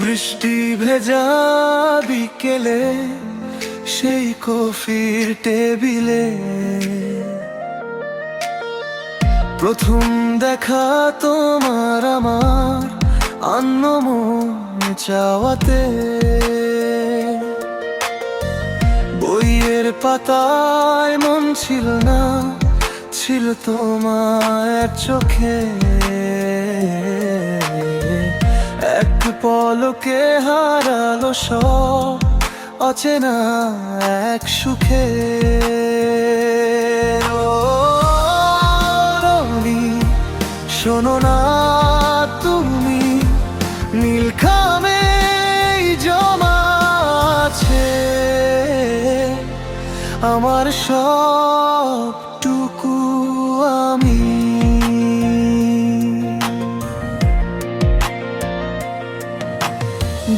বৃষ্টি ভেজা বিকেলে সেই কফির টেবিলে প্রথম দেখা তোমার আমার অন্যমন চাওয়াতে, বইয়ের পাতায় মন ছিল না, ছিল তোমার চোখে। এক পলকে হারালো সব অচেনা এক সুখে। ও রনি, শোনো না তুমি, নীল খামে জমা আছে আমার সবটুকু আমি।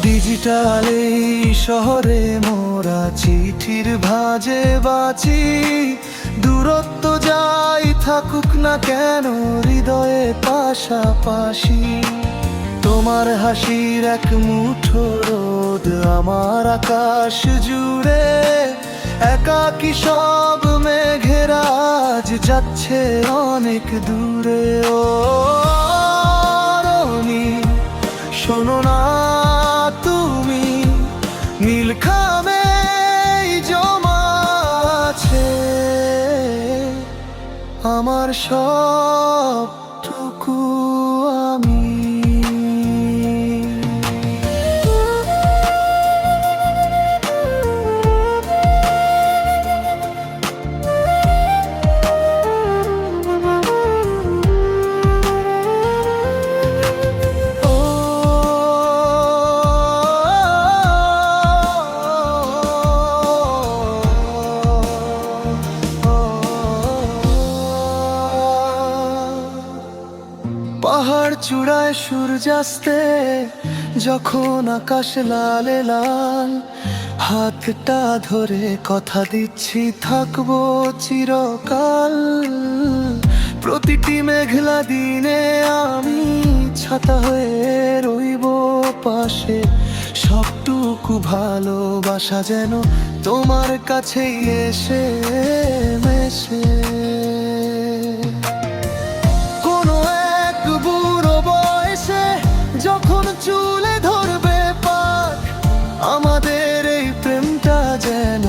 ডিজিটাল এই শহরে মোরা চিঠির ভাঁজে বাঁচি, দূরত্ব যাই থাকুক না কেন হৃদয়ে পাশাপাশি। তোমার হাসির এক মুঠো রোদ আমার আকাশ জুড়ে, একাকী সব মেঘেরা আজ যাচ্ছে অনেক দূরে। ও রনি, শোনো না তুমি, নীল খামে জমা আছে আমার সবটুকু আমি। পাহাড় চূড়ায় সূর্যাস্তে যখন আকাশ লালে লাল, হাতটা ধরে কথা দিচ্ছি থাকবো চিরকাল। প্রতিটি মেঘলা দিনে আমি ছাতা হয়ে রইব পাশে, সবটুকু ভালোবাসা যেন তোমার কাছেই এসে মেশে। যখন চুলে ধরবে পাক, আমাদের এই প্রেমটা যেন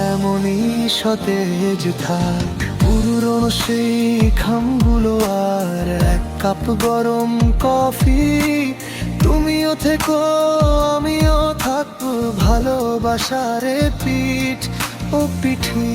এমনই সতেজ থাক। পুরনো সেই খামগুলো আর এক কাপ গরম কফি, তুমিও থেকো আমিও থাকবো ভালোবাসারে পিঠ ও পিঠি।